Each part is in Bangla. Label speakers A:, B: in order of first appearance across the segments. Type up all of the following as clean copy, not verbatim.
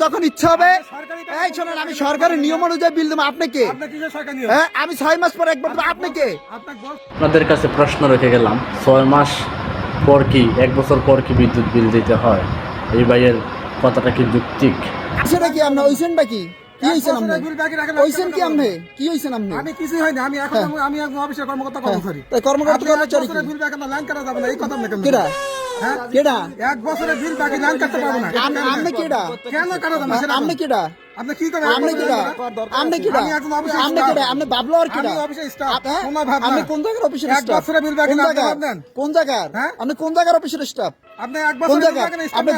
A: যখন ইচ্ছা হবে এই শোনেন, আমি সরকারের নিয়ম অনুযায়ী বিল দেবো। আপনি কে? হ্যাঁ, আমি 6 মাস পর একবার দেবো। আপনি কে?
B: আপনাদের কাছে প্রশ্ন রেখে গেলাম, 6 মাস পর কি 1 বছর পর কি বিদ্যুৎ বিল দিতে হয়? এই ভাইয়ের কথাটা কি যৌক্তিক?
A: সেটা কি আপনি ওইছেনটা কি কি হইছেন? আপনি ওইছেন কি? আপনি কি হইছেন? আপনি
C: আমি কিছুই হয়নি। আমি এখন আমি অফিসের কর্মকর্তা কর্মচারী।
A: কর্মকর্তা কর্মচারী
C: বছরের বিল বাকি না, লাইন কাটা যাবে না, এই কথা আপনি কেন?
A: কেডা
C: হ্যাঁ,
A: কেডা?
C: 1 বছরের বিল বাকি লাইন কাটতে পারবো না।
A: আপনি কেডা?
C: কেন কাটা যাবে না সেটা
A: আপনি কেডা?
C: আপনি কি করেন?
A: আপনি কেডা? আপনি কেডা?
C: আমি একজন অফিসের
A: আপনি
C: স্টাফ।
A: কেডা? আপনি বাবলো আর কেডা?
C: আমি অফিসের স্টাফ।
A: হ্যাঁ?
C: কোনো ভাব না।
A: আপনি কোন জায়গার অফিসের
C: 1
A: স্টাফ?
C: বছরের বিল বাকি
A: কোন
C: না,
A: জায়গার?
C: আপনি ভাবলেন?
A: কোন জায়গার?
C: হ্যাঁ?
A: আপনি কোন জায়গার অফিসের স্টাফ?
C: আপনি 1
A: কোন
C: বছরের বিল
A: জায়গার?
C: বাকি না,
A: আপনি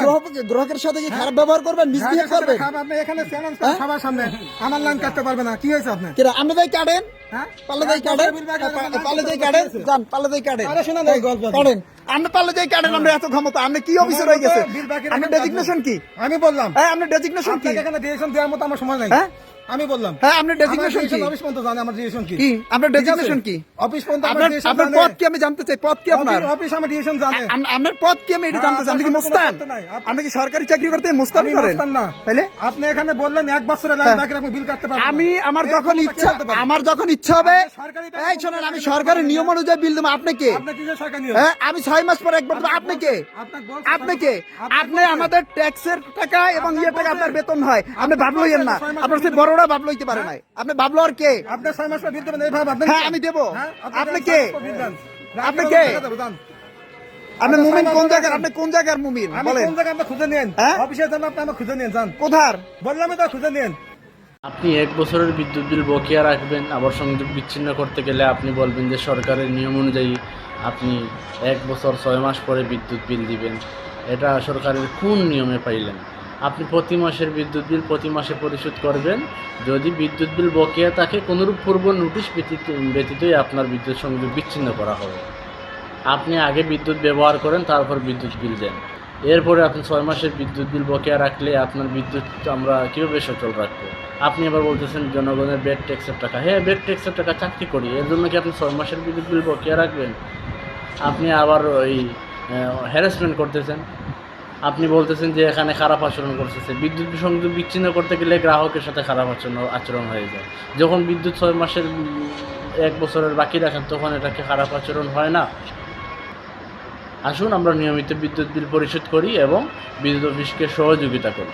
A: গ্রাহকের সাথে কি খারাপ ব্যবহার করবেন, মিসবিহেভ করবেন?
C: আপনি এখানে চ্যালেঞ্জ করেন সবার সামনে, আমার লাইন কাটতে পারবে না। কি হয়েছে আপনি?
A: কেডা? আপনি তাই কাটেন,
C: হ্যাঁ,
A: পাল্লে তাই কাটেন, পাল্লে তাই কাটেন, যান পাল্লে তাই কাটেন,
C: আরে শোনেন এই গল্প।
A: কাটেন। আপনি পাল্লে তাই কাটেন। আমরা এত ক্ষমতা, আপনি কি অফিসার হয়ে গেছে?
C: বিল বাকি
A: আপনি
C: রাখেন,
A: ডেজিগনেশন কি?
C: আমি বললাম
A: হ্যাঁ, আপনার ডেজিগনেশন কি?
C: আপনাকে এখানে ডিরেকশন দেওয়ার মতো আমার সময় নাই।
A: হ্যাঁ?
C: আমি বললাম
A: হ্যাঁ, আপনার ডেজিগনেশন কি?
C: অফিস পর্যন্ত জানে আমার ডিরেকশন কি।
A: কি আপনার ডেজিগনেশন কি?
C: অফিস পর্যন্ত আমার
A: আপনার
C: ডিরেকশন
A: আপনার
C: জানে।
A: পদ কি আমি জানতে চাই? পদ কি আপনার?
C: অফিস আমার ডিরেকশন জানে।
A: আপনার পদ কি আমি এটা জানতে চাই? আপনি কি মুস্তান? আপনি কি সরকারি চাকরি করতে মুস্তান
C: আমি
A: করেন?
C: মুস্তান না।
A: তাহলে
C: আপনি এখানে বললেন 1 বছরের লাইন বাকি রাখবো, বিল কাটতে পারবো না।
A: আমি আমার
C: এই
A: যখন
C: ক্ষমতা
A: ইচ্ছা
C: কে আনতে পারে?
A: আমার যখন ইচ্ছা হবে
C: সরকারি
A: এই শোনেন, আমি সরকারের নিয়ম অনুযায়ী বিল দেবো। আপনি কে?
C: আপনি কি যে সরকার নিয়ম?
A: হ্যাঁ, আমি 6 মাস পর একবার দেবো। আপনি কে?
C: আপনাকে বলছি,
A: আপনি কে? আপনি আমাদের ট্যাক্সের টাকা এবং ইয়ে টাকা আপনার বেতন হয়। আপনি ভাবলো হইয়েন না, আপনার সেই বড়রা ভাবলো হইতে পারে নাই। আপনি ভাবলো আর কে?
C: আপনি 6 মাস পর বিল দেবেন, এই ভাব আপনি?
A: হ্যাঁ, আমি দেবো।
C: হ্যাঁ,
A: আপনি কে?
C: বিল দেন।
A: আপনি কে?
C: জান।
A: আপনি মুমিন কোন জায়গার? আপনি কোন জায়গার মুমিন
C: আমি
A: বলেন?
C: কোন জায়গায় আপনি খুঁজে নেন?
A: হ্যাঁ?
C: অফিসে যান, আপনি আমাকে খুঁজে নেন, যান।
A: কোথার?
C: বললামই তো, খুঁজে নেন।
B: আপনি 1 বছরের বিদ্যুৎ বিল বকেয়া রাখবেন, আবার সংযোগ বিচ্ছিন্ন করতে গেলে আপনি বলবেন যে সরকারের নিয়ম অনুযায়ী আপনি 1 বছর 6 মাস পরে বিদ্যুৎ বিল দিবেন। এটা সরকারের কোন নিয়মে পাইলেন? আপনি প্রতি মাসের বিদ্যুৎ বিল প্রতি মাসে পরিশোধ করবেন। যদি বিদ্যুৎ বিল বকেয়া থাকে, কোনোরূপ পূর্ব নোটিশ ব্যতীতই আপনার বিদ্যুৎ সংযোগ বিচ্ছিন্ন করা হবে। আপনি আগে বিদ্যুৎ ব্যবহার করেন, তারপর বিদ্যুৎ বিল দেন। এরপরে আপনি 6 মাসের বিদ্যুৎ বিল বকেয়া রাখলে আপনার বিদ্যুৎ আমরা কীভাবে সচল রাখবো? আপনি এবার বলতেছেন জনগণের বেড ট্যাক্সের টাকা। হ্যাঁ, বেড ট্যাক্সের টাকা চাকরি করি, এর জন্য কি আপনি 6 মাসের বিদ্যুৎ বিল বকেয়া রাখবেন? আপনি আবার ওই হ্যারাসমেন্ট করতেছেন। আপনি বলতেছেন যে এখানে খারাপ আচরণ করতেছে। বিদ্যুৎ সংযোগ বিচ্ছিন্ন করতে গেলে গ্রাহকের সাথে খারাপ আচরণ হয়ে যায়। যখন বিদ্যুৎ 6 মাসের 1 বছরের বাকি রাখেন, তখন এটাকে খারাপ আচরণ হয় না? আসুন আমরা নিয়মিত বিদ্যুৎ বিল পরিশোধ করি এবং বিদ্যুৎ অফিসকে সহযোগিতা করি।